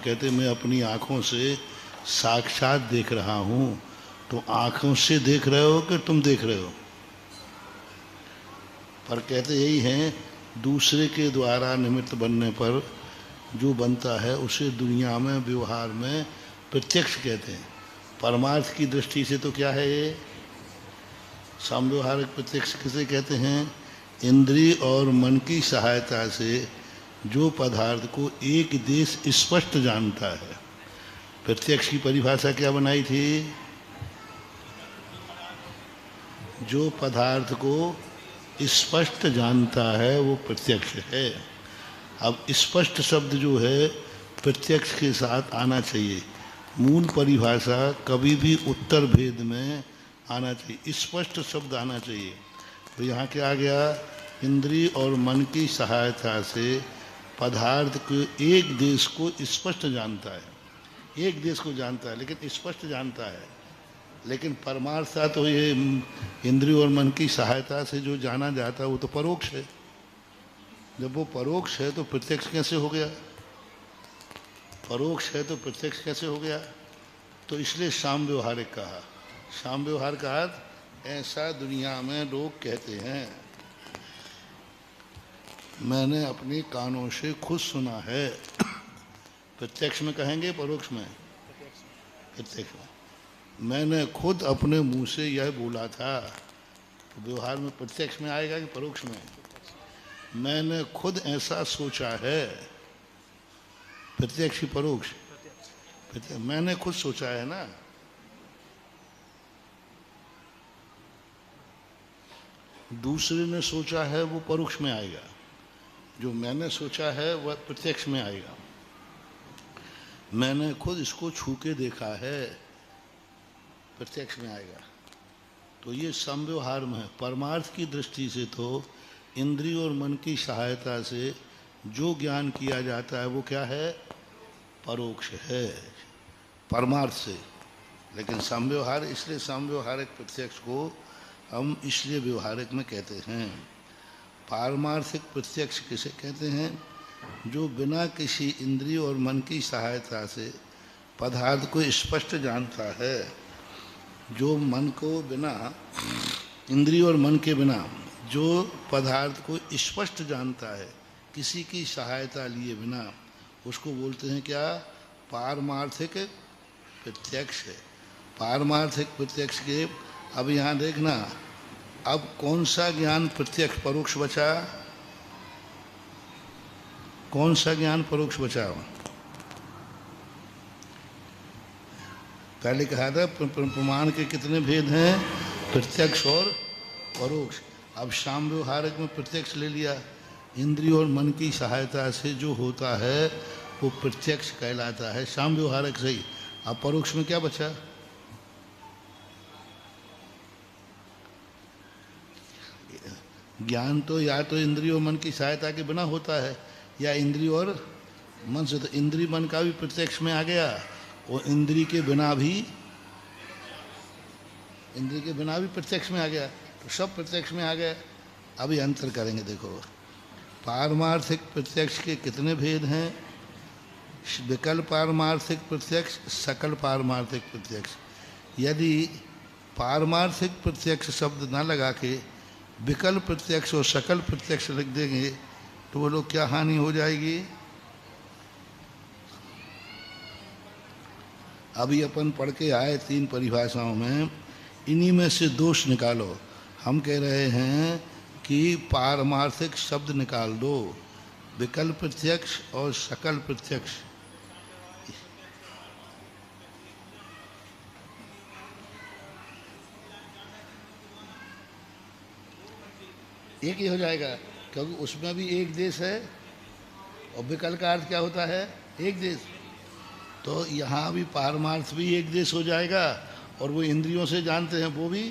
कहते मैं अपनी आंखों से साक्षात देख रहा हूं। तो आंखों से देख रहे हो कि तुम देख रहे हो? पर कहते यही है, दूसरे के द्वारा निमित्त बनने पर जो बनता है उसे दुनिया में व्यवहार में प्रत्यक्ष कहते हैं। परमार्थ की दृष्टि से तो क्या है ये? समव्यवहारिक प्रत्यक्ष किसे कहते हैं? इंद्रिय और मन की सहायता से जो पदार्थ को एक देश स्पष्ट जानता है। प्रत्यक्ष की परिभाषा क्या बनाई थी? जो पदार्थ को स्पष्ट जानता है वो प्रत्यक्ष है। अब स्पष्ट शब्द जो है प्रत्यक्ष के साथ आना चाहिए। मूल परिभाषा कभी भी उत्तर भेद में आना चाहिए, स्पष्ट शब्द आना चाहिए। तो यहाँ क्या आ गया? इंद्रिय और मन की सहायता से पदार्थ के एक देश को स्पष्ट जानता है। एक देश को जानता है लेकिन स्पष्ट जानता है। लेकिन परमार्थ तो ये इंद्रिय और मन की सहायता से जो जाना जाता है वो तो परोक्ष है। जब वो परोक्ष है तो प्रत्यक्ष कैसे हो गया? परोक्ष है तो प्रत्यक्ष कैसे हो गया? तो इसलिए शाम व्यवहारिक कहा। शाम व्यवहार का अर्थ ऐसा दुनिया में लोग कहते हैं। मैंने अपने कानों से खुद सुना है। प्रत्यक्ष में कहेंगे, परोक्ष में? प्रत्यक्ष में। मैंने खुद अपने मुंह से यह बोला था। तो व्यवहार में प्रत्यक्ष में आएगा कि परोक्ष में? मैंने खुद ऐसा सोचा है। प्रत्यक्ष की परोक्ष? मैंने खुद सोचा है ना। दूसरे ने सोचा है वो परोक्ष में आएगा। जो मैंने सोचा है वह प्रत्यक्ष में आएगा। मैंने खुद इसको छू के देखा है, प्रत्यक्ष में आएगा। तो ये समव्यवहार में है। परमार्थ की दृष्टि से तो इंद्रिय और मन की सहायता से जो ज्ञान किया जाता है वो क्या है? परोक्ष है, परमार्थ से। लेकिन समव्यवहार, इसलिए समव्यवहारिक प्रत्यक्ष को हम इसलिए व्यवहारिक में कहते हैं। पारमार्थिक प्रत्यक्ष किसे कहते हैं? जो बिना किसी इंद्रिय और मन की सहायता से पदार्थ को स्पष्ट जानता है। जो मन को बिना, इंद्रिय और मन के बिना जो पदार्थ को स्पष्ट जानता है, किसी की सहायता लिए बिना, उसको बोलते हैं क्या? पारमार्थिक प्रत्यक्ष है। पारमार्थिक प्रत्यक्ष के अब यहाँ देखना, अब कौन सा ज्ञान प्रत्यक्ष परोक्ष बचा? कौन सा ज्ञान परोक्ष बचा? पहले कहा था प्रमाण के कितने भेद हैं? प्रत्यक्ष और परोक्ष। अब शाम व्यवहारिक में प्रत्यक्ष ले लिया। इंद्रिय और मन की सहायता से जो होता है वो प्रत्यक्ष कहलाता है, शाम व्यवहारिक से ही। अब परोक्ष में क्या बचा? ज्ञान तो या तो इंद्रिय और मन की सहायता के बिना होता है या इंद्रिय और मन से। तो इंद्रिय मन का भी प्रत्यक्ष में आ गया और इंद्रिय के बिना भी प्रत्यक्ष में आ गया। तो सब प्रत्यक्ष में आ गया। अभी अंतर करेंगे, देखो। पारमार्थिक प्रत्यक्ष के कितने भेद हैं? विकल्प पारमार्थिक प्रत्यक्ष, सकल पारमार्थिक प्रत्यक्ष। यदि पारमार्थिक प्रत्यक्ष शब्द न लगा के विकल्प प्रत्यक्ष और सकल प्रत्यक्ष लिख देंगे तो वो लोग क्या हानि हो जाएगी? अभी अपन पढ़ के आए 3 परिभाषाओं में, इन्हीं में से दोष निकालो। हम कह रहे हैं कि पारमार्थिक शब्द निकाल दो, विकल्प प्रत्यक्ष और सकल प्रत्यक्ष। एक ही हो जाएगा। क्योंकि उसमें भी एक देश है, और विकल्प का अर्थ क्या होता है? एक देश। तो यहाँ भी पारमार्थ भी एक देश हो जाएगा, और वो इंद्रियों से जानते हैं वो भी।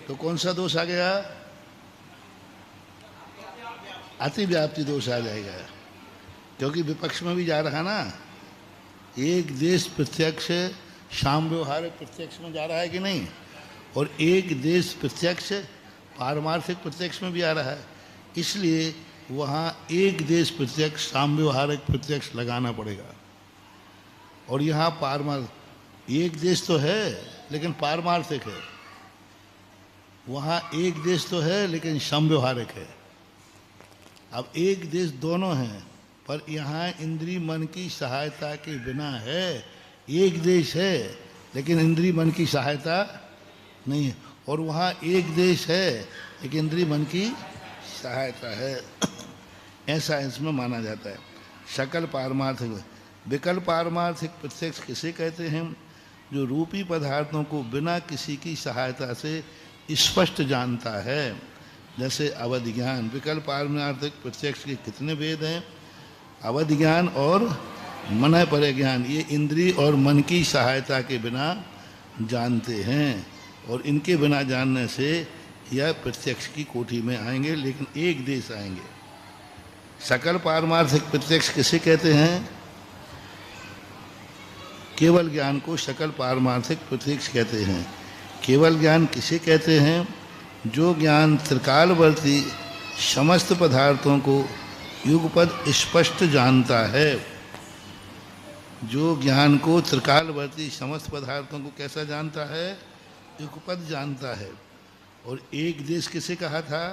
तो कौन सा दोष आ गया? अतिव्याप्ति दोष आ जाएगा, क्योंकि विपक्ष में भी जा रहा ना, एक देश प्रत्यक्ष शाम व्यवहारिक प्रत्यक्ष में जा रहा है कि नहीं, और एक देश प्रत्यक्ष पारमार्थिक प्रत्यक्ष में भी आ रहा है। इसलिए वहाँ एक देश प्रत्यक्ष शाम व्यवहारिक प्रत्यक्ष लगाना पड़ेगा। और यहाँ पारमार्थ एक देश तो है लेकिन पारमार्थिक है, वहाँ एक देश तो है लेकिन सम व्यवहारिक है। अब एक देश दोनों हैं, पर यहाँ इंद्री मन की सहायता के बिना है। एक देश है लेकिन इंद्री मन की सहायता नहीं है, और वहाँ एक देश है लेकिन इंद्री मन की सहायता है। ऐसा इसमें माना जाता है। सकल पारमार्थिक विकल्प पारमार्थिक प्रत्यक्ष किसे कहते हैं? जो रूपी पदार्थों को बिना किसी की सहायता से स्पष्ट जानता है। जैसे अवधि ज्ञान। विकल्प पारमार्थिक प्रत्यक्ष के कितने भेद हैं? अवधि ज्ञान और मन पर ज्ञान, ये इंद्रिय और मन की सहायता के बिना जानते हैं, और इनके बिना जानने से यह प्रत्यक्ष की कोटि में आएंगे, लेकिन एक देश आएंगे। सकल पारमार्थिक प्रत्यक्ष किसे कहते हैं? केवल ज्ञान को सकल पारमार्थिक प्रत्यक्ष कहते हैं। केवल ज्ञान किसे कहते हैं? जो ज्ञान त्रिकालवर्ती समस्त पदार्थों को युगपद स्पष्ट जानता है। जो ज्ञान को त्रिकालवर्ती समस्त पदार्थों को कैसा जानता है? युगपद जानता है। और एक देश किसे कहा था?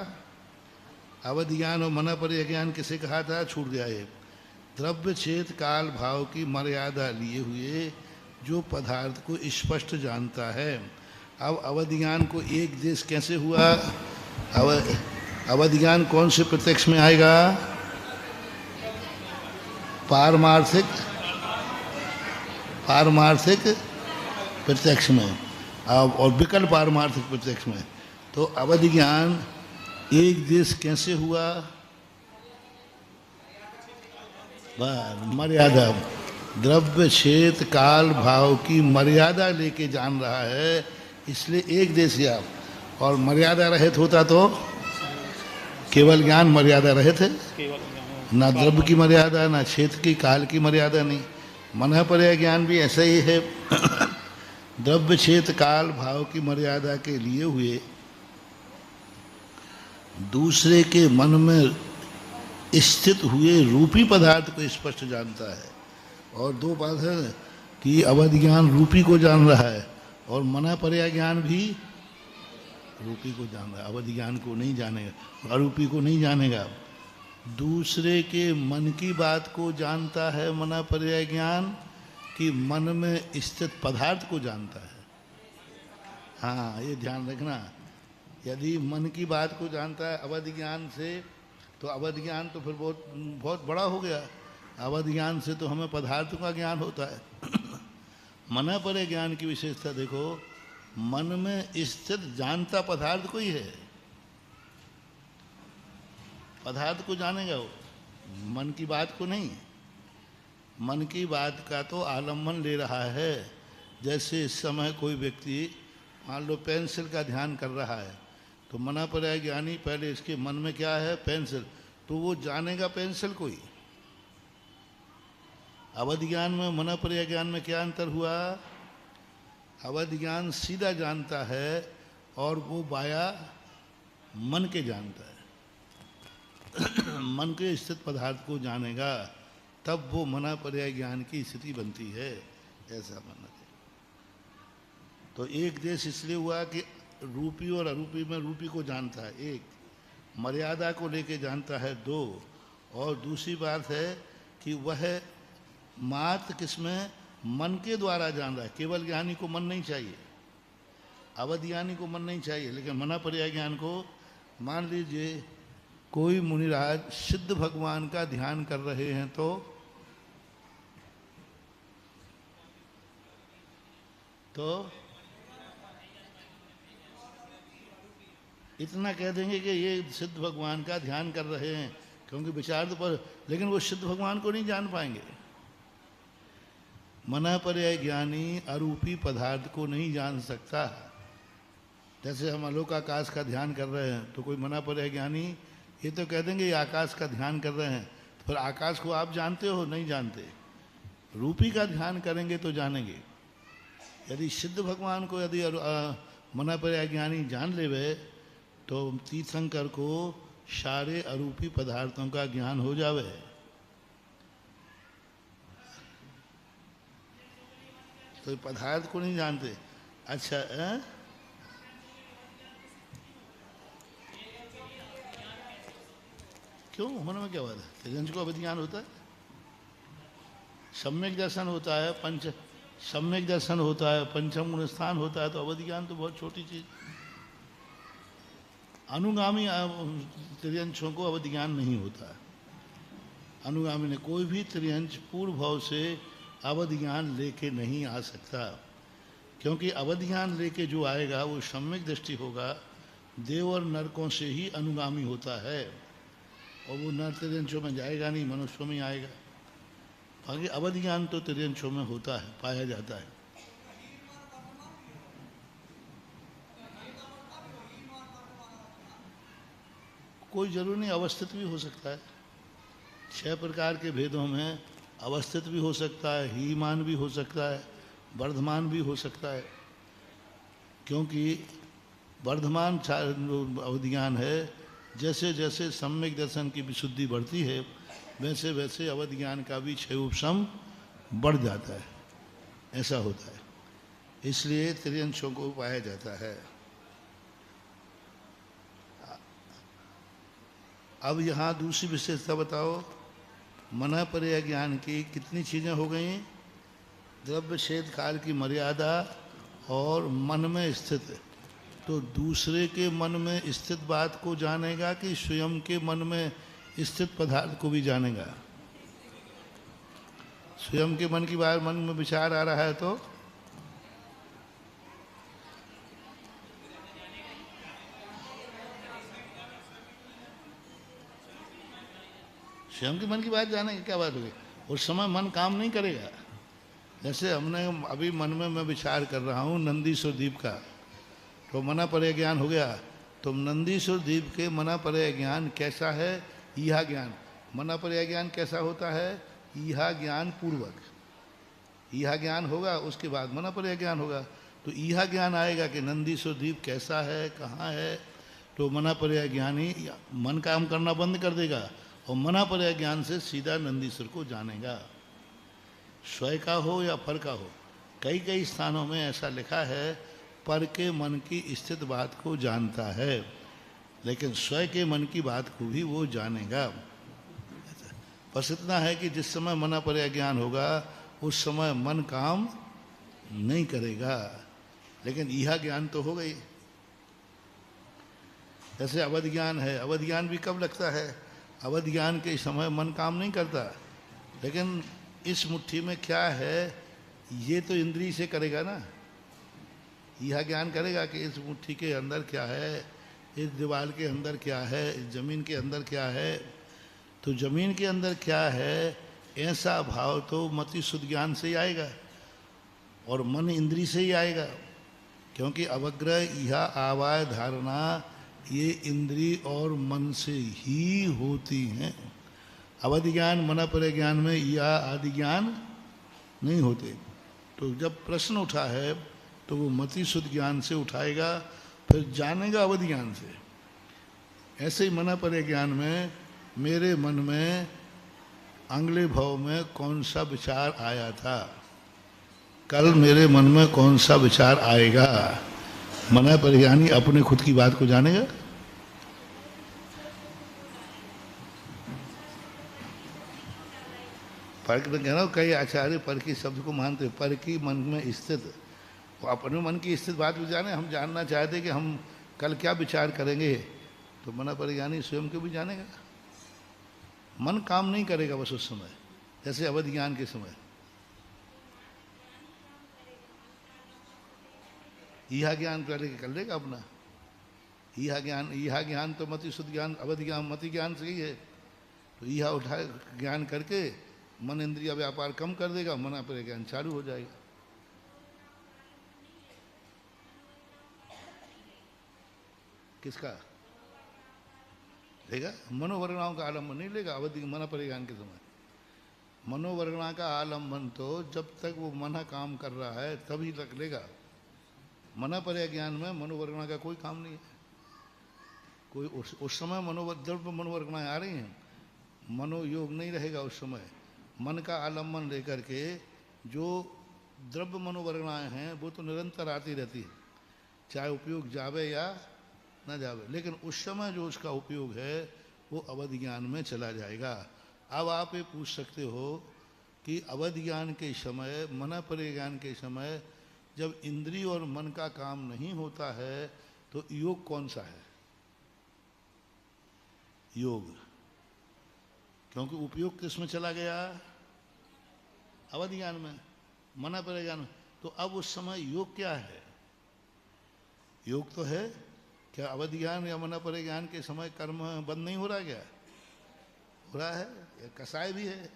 अवधि ज्ञान और मन पर ज्ञान किसे कहा था? छूट गया ये। द्रव्य क्षेत्र काल भाव की मर्यादा लिए हुए जो पदार्थ को स्पष्ट जानता है। अब अवधि ज्ञान को एक देश कैसे हुआ? अवधि ज्ञान कौन से प्रत्यक्ष में आएगा? पारमार्थिक प्रत्यक्ष में, और विकल्प पारमार्थिक प्रत्यक्ष में। तो अवधि ज्ञान एक देश कैसे हुआ? मर्यादा, द्रव्य क्षेत्र काल भाव की मर्यादा लेके जान रहा है, इसलिए एक देश या। और मर्यादा रहित होता तो केवल ज्ञान मर्यादा रहित है, ना द्रव्य की मर्यादा, ना क्षेत्र की, काल की मर्यादा नहीं। मन पर ज्ञान भी ऐसा ही है। द्रव्य क्षेत्र काल भाव की मर्यादा के लिए हुए दूसरे के मन में स्थित हुए रूपी पदार्थ को स्पष्ट जानता है। और दो बात है कि अवधि ज्ञान रूपी को जान रहा है, और मना पर्या ज्ञान भी रूपी को जान रहा है। अवधि ज्ञान को नहीं जानेगा, अरूपी को नहीं जानेगा। दूसरे के मन की बात को जानता है मना पर्या ज्ञान, कि मन में स्थित पदार्थ को जानता है। हाँ, ये ध्यान रखना। यदि मन की बात को जानता है अवधि ज्ञान से, तो अवधि ज्ञान तो फिर बहुत बड़ा हो गया। अवधि ज्ञान से तो हमें पदार्थों का ज्ञान होता है। मन पर ज्ञान की विशेषता देखो, मन में स्थित जानता पदार्थ को ही है। पदार्थ को जानेगा वो, मन की बात को नहीं। मन की बात का तो आलम्बन ले रहा है। जैसे इस समय कोई व्यक्ति मान लो पेंसिल का ध्यान कर रहा है, तो मना पर ज्ञानी पहले इसके मन में क्या है? पेंसिल, तो वो जानेगा पेंसिल को ही। अवधि ज्ञान में मना पर ज्ञान में क्या अंतर हुआ? अवधि ज्ञान सीधा जानता है, और वो बाया मन के जानता है। मन के स्थित पदार्थ को जानेगा, तब वो मना पर्याय ज्ञान की स्थिति बनती है। ऐसा माना है। तो एक देश इसलिए हुआ कि रूपी और अरूपी में रूपी को जानता है, एक मर्यादा को लेके जानता है, दो, और दूसरी बात है कि वह मात्र किसमें? मन के द्वारा जान रहा है। केवल ज्ञानी को मन नहीं चाहिए, अवधि ज्ञानी को मन नहीं चाहिए, लेकिन मना पर्याय ज्ञान को। मान लीजिए कोई मुनिराज सिद्ध भगवान का ध्यान कर रहे हैं, तो इतना कह देंगे कि ये सिद्ध भगवान का ध्यान कर रहे हैं, क्योंकि विचार तो पर, लेकिन वो सिद्ध भगवान को नहीं जान पाएंगे। मना पर्याय ज्ञानी अरूपी पदार्थ को नहीं जान सकता। जैसे हम आलोक आकाश का ध्यान कर रहे हैं, तो कोई मना पर्याय ज्ञानी ये तो कह देंगे ये आकाश का ध्यान कर रहे हैं, तो फिर आकाश को आप जानते हो? नहीं जानते। रूपी का ध्यान करेंगे तो जानेंगे। यदि सिद्ध भगवान को यदि मना पर्याय ज्ञानी जान लेवे, तो तीर्थंकर को सारे अरूपी पदार्थों का ज्ञान हो जावे। तो पदार्थ को नहीं जानते। अच्छा क्यों होने में क्या बात है? त्रियंश को अवधि ज्ञान होता है, सम्यक दर्शन होता है, सम्यक दर्शन होता है, पंचम गुण स्थान होता है, तो अवधि ज्ञान तो बहुत छोटी चीज। अनुगामी त्रियंशों को अवधि ज्ञान नहीं होता है। अनुगामी ने कोई भी त्रियंश पूर्व भाव से अवधि ज्ञान लेके नहीं आ सकता, क्योंकि अवधि ज्ञान लेके जो आएगा वो सम्यक दृष्टि होगा, देव और नरकों से ही अनुगामी होता है, और वो नर त्रियंशों में जाएगा नहीं, मनुष्यों में आएगा। बाकी अवधि ज्ञान तो त्रियंशों में होता है, पाया जाता है। कोई जरूरी नहीं, अवस्थित भी हो सकता है। 6 प्रकार के भेदों में अवस्थित भी हो सकता है, हीमान भी हो सकता है, वर्धमान भी हो सकता है। क्योंकि वर्धमान अवधि ज्ञान है, जैसे जैसे सम्यक दर्शन की विशुद्धि बढ़ती है, वैसे वैसे अवधि ज्ञान का भी क्षय उपशम बढ़ जाता है। ऐसा होता है, इसलिए त्रियंशों को पाया जाता है। अब यहाँ दूसरी विशेषता बताओ। मना पर्याय ज्ञान की कितनी चीज़ें हो गई? द्रव्य छेद काल की मर्यादा और मन में स्थित। तो दूसरे के मन में स्थित बात को जानेगा कि स्वयं के मन में स्थित पदार्थ को भी जानेगा? स्वयं के मन की बात, मन में विचार आ रहा है तो स्वयं के मन की बात जानेगा, क्या बात होगी? उस समय मन काम नहीं करेगा। जैसे हमने अभी मन में मैं विचार कर रहा हूँ नंदीश्वर द्वीप का, तो मना पर्याय ज्ञान हो गया। तो नंदीश्वर द्वीप के मना पर्याय ज्ञान कैसा है? ईहा ज्ञान। मना पर्याय ज्ञान कैसा होता है? ईहा ज्ञान पूर्वक। ईहा ज्ञान होगा, उसके बाद मना पर्याय ज्ञान होगा। तो ईहा ज्ञान आएगा कि नंदीश्वर द्वीप कैसा है, कहाँ है, तो मना पर्याय ज्ञान ही मन काम करना बंद कर देगा और मना पर्याय ज्ञान से सीधा नंदीश्वर को जानेगा। स्वयं का हो या फर का हो, कई कई स्थानों में ऐसा लिखा है पर के मन की स्थित बात को जानता है, लेकिन स्वयं के मन की बात को भी वो जानेगा। बस इतना है कि जिस समय मना पर्याय ज्ञान होगा उस समय मन काम नहीं करेगा, लेकिन यह ज्ञान तो हो गई। जैसे अवधि ज्ञान है, अवधि ज्ञान भी कब लगता है? अवधि ज्ञान के समय मन काम नहीं करता, लेकिन इस मुट्ठी में क्या है ये तो इंद्रिय से करेगा ना। यह ज्ञान करेगा कि इस मुट्ठी के अंदर क्या है, इस दीवार के अंदर क्या है, इस जमीन के अंदर क्या है। तो जमीन के अंदर क्या है ऐसा भाव तो मति शुद्ध ज्ञान से ही आएगा और मन इंद्रिय से ही आएगा, क्योंकि अवग्रह यह आवाय धारणा ये इंद्रिय और मन से ही होती हैं। अवधि ज्ञान मना पर्याय ज्ञान में या आदि ज्ञान नहीं होते। तो जब प्रश्न उठा है तो वो मति शुद्ध ज्ञान से उठाएगा, फिर जानेगा अवधि ज्ञान से। ऐसे ही मना पर्याय ज्ञान में मेरे मन में अगले भाव में कौन सा विचार आया था, कल मेरे मन में कौन सा विचार आएगा, मना पर्याय ज्ञानी अपने खुद की बात को जानेगा। पर मैं कह रहा हूँ कई आचार्य पर की शब्द को मानते, पर की मन में स्थित, वो अपने मन की स्थित बात भी जाने। हम जानना चाहते कि हम कल क्या विचार करेंगे, तो मना पर्याय ज्ञानी स्वयं को भी जानेगा। मन काम नहीं करेगा बस उस समय, जैसे अवधि ज्ञान के समय। यह ज्ञान पहले कर लेगा अपना, यह ज्ञान तो मति शुद्ध ज्ञान अवधि ज्ञान मति ज्ञान से ही है। तो यह उठा ज्ञान करके मन इंद्रिय व्यापार कम कर देगा, मना पर ज्ञान चालू हो जाएगा। किसका लेगा? मनोवर्गणाओं का आलम्बन नहीं लेगा अवधि मना पर ज्ञान के समय। मनोवर्गणा का आलम्बन तो जब तक वो मना काम कर रहा है तभी तक लेगा। मना पर ज्ञान में मनोवर्गणा का कोई काम नहीं है। कोई उस समय द्रव्य मनोवर्गणाएं आ रही हैं, मनोयोग नहीं रहेगा उस समय। मन का आलम्बन लेकर के जो द्रव्य मनोवर्गणाएं हैं वो तो निरंतर आती रहती है, चाहे उपयोग जावे या न जावे, लेकिन उस समय जो उसका उपयोग है वो अवधि ज्ञान में चला जाएगा। अब आप ये पूछ सकते हो कि अवधि ज्ञान के समय, मना परे ज्ञान के समय जब इंद्रिय और मन का काम नहीं होता है तो योग कौन सा है? योग, क्योंकि उपयोग किस में चला गया? अवधि ज्ञान में, मना परे ज्ञान में। तो अब उस समय योग क्या है? योग तो है क्या? अवधि ज्ञान या मना परे ज्ञान के समय कर्म बंद नहीं हो रहा क्या? हो रहा है। कसाय भी है,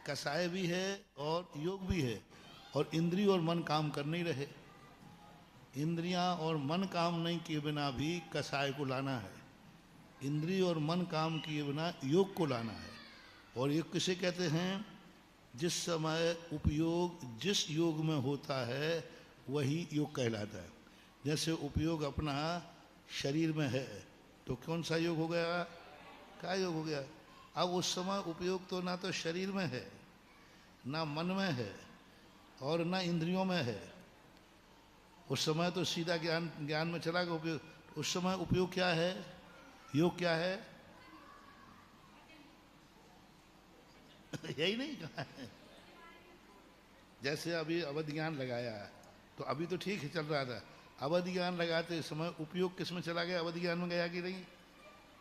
कसाय भी है और योग भी है। और इंद्रिय और मन काम कर नहीं रहे। इंद्रियां और मन काम नहीं किए बिना भी कसाय को लाना है, इंद्रिय और मन काम किए बिना योग को लाना है। और योग किसे कहते हैं? जिस समय उपयोग जिस योग में होता है वही योग कहलाता है। जैसे उपयोग अपना शरीर में है तो कौन सा योग हो गया? क्या योग हो गया? अब उस समय उपयोग तो ना तो शरीर में है, ना मन में है और ना इंद्रियों में है। उस समय तो सीधा ज्ञान में चला गया उपयोग। उस समय उपयोग क्या है? योग क्या है? यही नहीं कहा है। जैसे अभी अवधि ज्ञान लगाया तो अभी तो ठीक है चल रहा था, अवधि ज्ञान लगाते समय उपयोग किस में चला गया? अवधि ज्ञान में गया कि नहीं?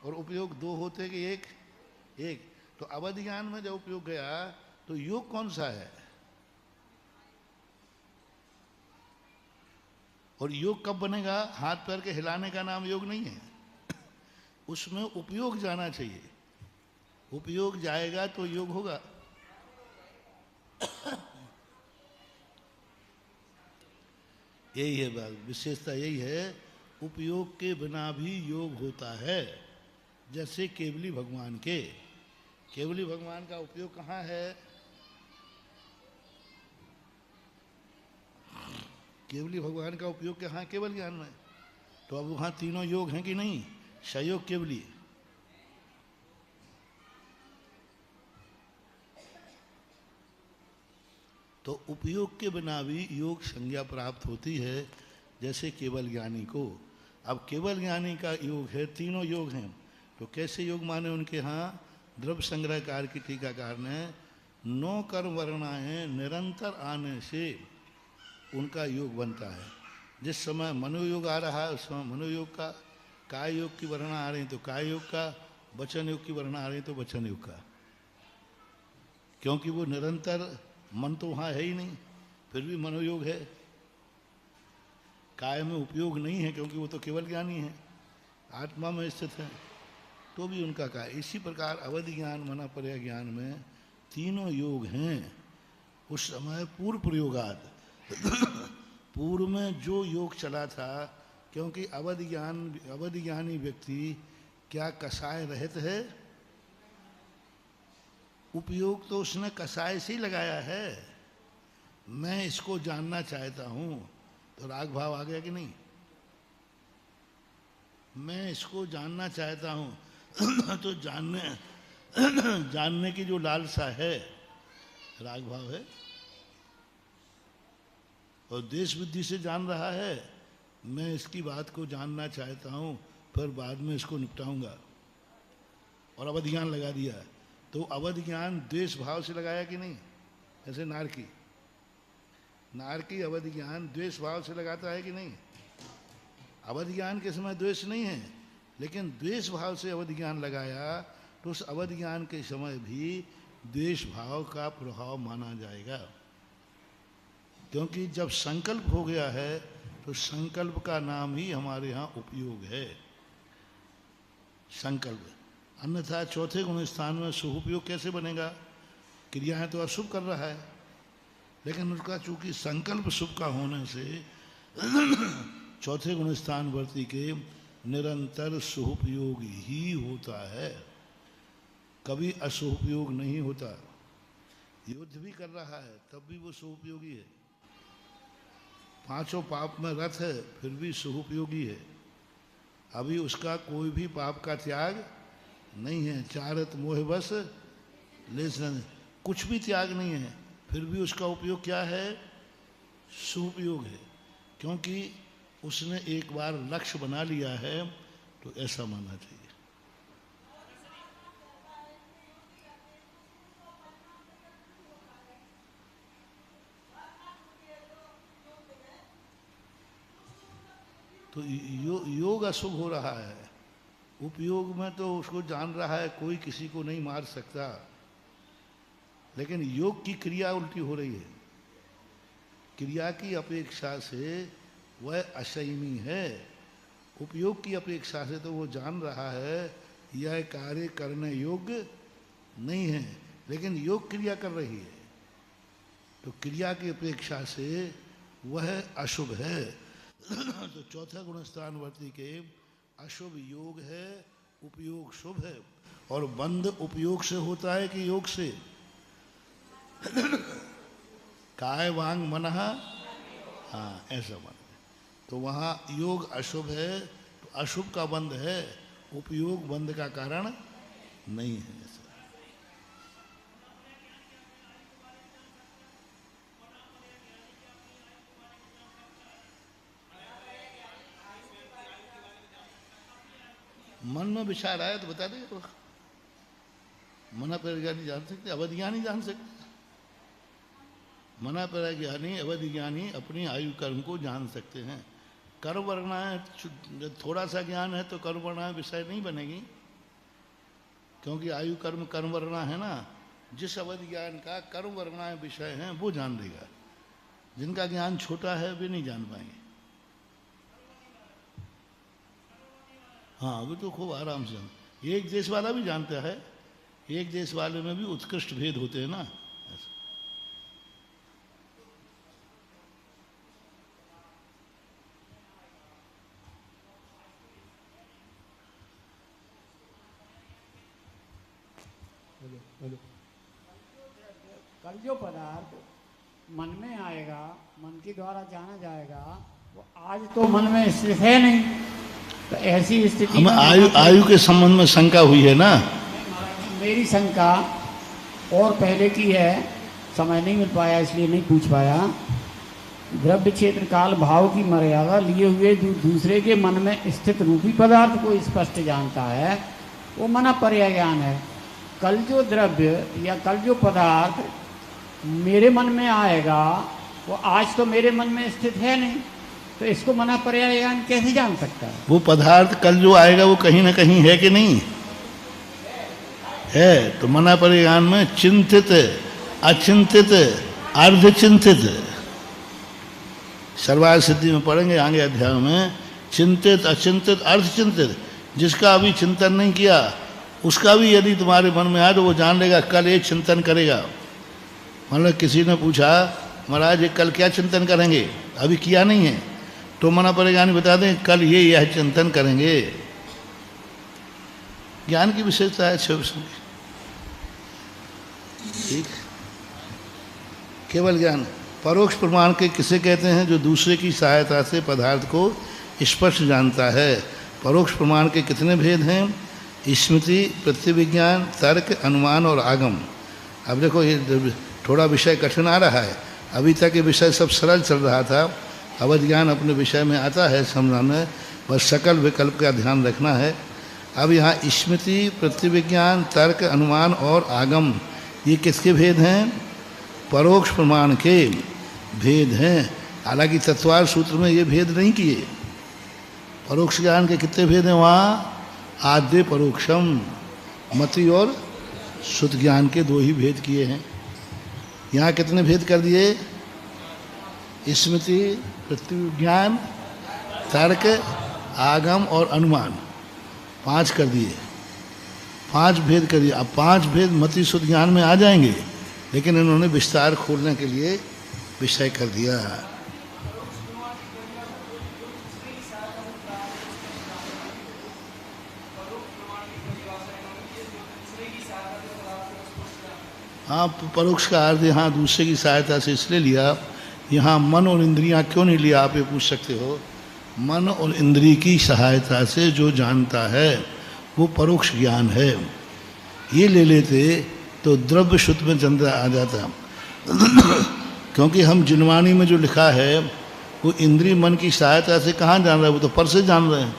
और उपयोग दो होते कि एक? एक। तो अवधि ज्ञान में जब उपयोग गया तो योग कौन सा है? और योग कब बनेगा? हाथ पैर के हिलाने का नाम योग नहीं है। उसमें उपयोग जाना चाहिए, उपयोग जाएगा तो योग होगा। यही है बात, विशेषता यही है। उपयोग के बिना भी योग होता है। जैसे केवली भगवान के, केवली भगवान का उपयोग कहाँ है? केवली भगवान का उपयोग कहाँ? केवल ज्ञान में। तो अब वहाँ तीनों योग हैं कि नहीं? सहयोग केवली, तो उपयोग के बिना भी योग संज्ञा प्राप्त होती है, जैसे केवल ज्ञानी को। अब केवल ज्ञानी का योग है, तीनों योग हैं, तो कैसे योग माने उनके यहाँ? द्रव्य संग्रहकार की टीकाकार ने 9 कर्म वर्णाएं निरंतर आने से उनका योग बनता है। जिस समय मनोयोग आ रहा है उस समय मनोयोग का, काय योग की वर्णा आ रही तो काय योग का, वचन योग की वर्णा आ रही तो वचन योग का। क्योंकि वो निरंतर, मन तो वहाँ है ही नहीं, फिर भी मनोयोग है। काय में उपयोग नहीं है क्योंकि वो तो केवल ज्ञानी है, आत्मा में स्थित है, तो भी उनका काय। इसी प्रकार अवधि ज्ञान मना पर्या ज्ञान में तीनों योग हैं। उस समय पूर्व प्रयोगात पूर्व में जो योग चला था, क्योंकि अवधि ज्ञानी व्यक्ति क्या कसाय रहित है? उपयोग तो उसने कसाय से ही लगाया है। मैं इसको जानना चाहता हूं तो राग भाव आ गया कि नहीं? मैं इसको जानना चाहता हूं तो जानने की जो लालसा है राग भाव है। और देश बुद्धि से जान रहा है, मैं इसकी बात को जानना चाहता हूं, फिर बाद में इसको निपटाऊंगा, और अवधि ज्ञान लगा दिया। तो अवधि ज्ञान द्वेष भाव से लगाया कि नहीं? ऐसे नारकी अवधि ज्ञान द्वेष भाव से लगाता है कि नहीं? अवधि ज्ञान के समय द्वेष नहीं है, लेकिन द्वेष भाव से अवधि ज्ञान लगाया तो उस अवधि ज्ञान के समय भी द्वेष भाव का प्रभाव माना जाएगा। क्योंकि जब संकल्प हो गया है तो संकल्प का नाम ही हमारे यहाँ उपयोग है, संकल्प। अन्यथा चौथे गुण स्थान में शुभ उपयोग कैसे बनेगा? क्रियाएं तो अशुभ कर रहा है, लेकिन उसका चूंकि संकल्प शुभ का होने से चौथे गुण स्थान वर्ती के निरंतर शुभ उपयोग ही होता है, कभी अशुभ उपयोग नहीं होता। युद्ध भी कर रहा है तब भी वो शुभ उपयोगी है, पांचों पाप में रत है फिर भी शुभ उपयोगी है। अभी उसका कोई भी पाप का त्याग नहीं है, चारत मोह बस लेसन, कुछ भी त्याग नहीं है, फिर भी उसका उपयोग क्या है? शुभ उपयोग है, क्योंकि उसने एक बार लक्ष्य बना लिया है, तो ऐसा मानना चाहिए। तो योग अशुभ हो रहा है, उपयोग में तो उसको जान रहा है, कोई किसी को नहीं मार सकता, लेकिन योग की क्रिया उल्टी हो रही है। क्रिया की अपेक्षा से वह असंयमी है, उपयोग की अपेक्षा से तो वो जान रहा है यह कार्य करने योग्य नहीं है, लेकिन योग क्रिया कर रही है, तो क्रिया की अपेक्षा से वह अशुभ है। तो चौथा गुण स्थान वर्ती के अशुभ योग है, उपयोग शुभ है। और बंध उपयोग से होता है कि योग से? काय वांग मन, हाँ ऐसा मन। तो वहाँ योग अशुभ है, तो अशुभ का बंध है, उपयोग बंध का कारण नहीं है। ऐसा मन में विचार आया तो बता देगा, मना पर ज्ञानी जान सकते, अवधि ज्ञानी जान सकते। मना पर ज्ञानी अवधि ज्ञानी अपनी आयु कर्म को जान सकते हैं। कर्म वर्णाएं थोड़ा सा ज्ञान है तो कर्म वर्णाएं विषय नहीं बनेगी, क्योंकि आयु कर्म कर्म वर्णा है ना। जिस अवधि ज्ञान का कर्म वर्णाएं विषय हैं वो जान लेगा, जिनका ज्ञान छोटा है वे नहीं जान पाएंगे। हाँ वो तो खूब आराम से एक देश वाला भी जानता है, एक देश वाले में भी उत्कृष्ट भेद होते हैं ना। कल जो पदार्थ मन में आएगा, मन के द्वारा जाना जाएगा, वो आज तो मन में स्थित है नहीं, तो ऐसी स्थिति हमें आयु के संबंध में शंका हुई है ना। मेरी शंका और पहले की है, समय नहीं मिल पाया इसलिए नहीं पूछ पाया। द्रव्य क्षेत्र काल भाव की मर्यादा लिए हुए दूसरे के मन में स्थित रूपी पदार्थ को स्पष्ट जानता है, वो मना पर्याय ज्ञान है। कल जो द्रव्य या कल जो पदार्थ मेरे मन में आएगा, वो आज तो मेरे मन में स्थित है नहीं, तो इसको मना पर्याय ज्ञान कैसे जान सकता है? वो पदार्थ कल जो आएगा वो कहीं ना कहीं है कि नहीं है? तो मना पर्याय ज्ञान में चिंतित, अचिंतित, अर्धचिंतित, सर्वार्थ सिद्धि में पढ़ेंगे आगे अध्याय में। चिंतित, अचिंतित, अर्धचिंतित, जिसका अभी चिंतन नहीं किया उसका भी यदि तुम्हारे मन में आए तो वो जान लेगा, कल एक चिंतन करेगा। मतलब किसी ने पूछा महाराज ये कल क्या चिंतन करेंगे, अभी किया नहीं है, तो मना पड़ेगा नहीं, बता दें कल ये यह चिंतन करेंगे। ज्ञान की विशेषता है छह विषय। ठीक, केवल ज्ञान। परोक्ष प्रमाण के किसे कहते हैं? जो दूसरे की सहायता से पदार्थ को स्पष्ट जानता है। परोक्ष प्रमाण के कितने भेद हैं? स्मृति, प्रतिविज्ञान, तर्क, अनुमान और आगम। अब देखो ये थोड़ा विषय कठिन आ रहा है, अभी तक ये विषय सब सरल चल रहा था। अवधि ज्ञान अपने विषय में आता है समझाने, बस सकल विकल्प का ध्यान रखना है। अब यहाँ स्मृति, प्रतिविज्ञान, तर्क, अनुमान और आगम, ये किसके भेद हैं? परोक्ष प्रमाण के भेद हैं। हालांकि तत्वार सूत्र में ये भेद नहीं किए। परोक्ष ज्ञान के कितने भेद हैं वहाँ? आद्य परोक्षम, मति और शुद्ध ज्ञान के दो ही भेद किए हैं। यहाँ कितने भेद कर दिए? स्मृति, प्रत्युज्ञान, तर्क, आगम और अनुमान, 5 कर दिए, 5 भेद कर दिए। अब 5 भेद मति शुद्ध ज्ञान में आ जाएंगे, लेकिन इन्होंने विस्तार खोलने के लिए विषय कर दिया। हाँ, परोक्ष का अर्थ यहाँ दूसरे की सहायता से इसलिए लिया, यहाँ मन और इंद्रियां क्यों नहीं लिया, आप ये पूछ सकते हो। मन और इंद्रिय की सहायता से जो जानता है वो परोक्ष ज्ञान है। ये ले लेते तो द्रव्य शुद्ध में चंद्र आ जाता क्योंकि हम जिनवाणी में जो लिखा है वो इंद्रिय मन की सहायता से कहाँ जान रहा है, वो तो पर से जान रहे हैं।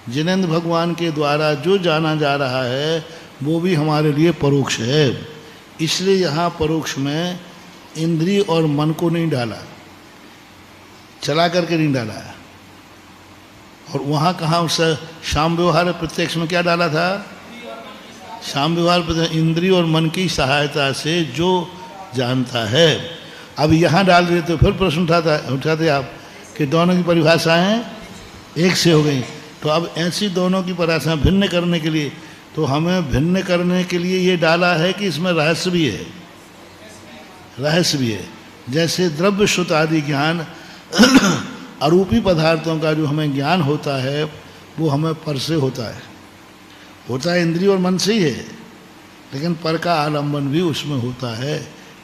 जिनेंद्र भगवान के द्वारा जो जाना जा रहा है वो भी हमारे लिए परोक्ष है। इसलिए यहाँ परोक्ष में इंद्रिय और मन को नहीं डाला, चला करके नहीं डाला। और वहाँ कहाँ उस शाम व्यवहार प्रत्यक्ष में क्या डाला था? शाम व्यवहार प्रत्यक्ष इंद्रिय और मन की सहायता से जो जानता है। अब यहाँ डाल रहे तो फिर प्रश्न उठाते आप कि दोनों की परिभाषाएं एक से हो गई। तो अब ऐसी दोनों की परिभाषा भिन्न करने के लिए, तो हमें भिन्न करने के लिए ये डाला है कि इसमें रहस्य भी है, रहस्य भी है। जैसे द्रव्य श्रुत आदि ज्ञान अरूपी पदार्थों का जो हमें ज्ञान होता है वो हमें पर से होता है इंद्रिय और मन से ही है, लेकिन पर का आलंबन भी उसमें होता है।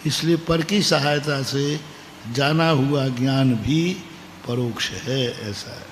इसलिए पर की सहायता से जाना हुआ ज्ञान भी परोक्ष है, ऐसा है।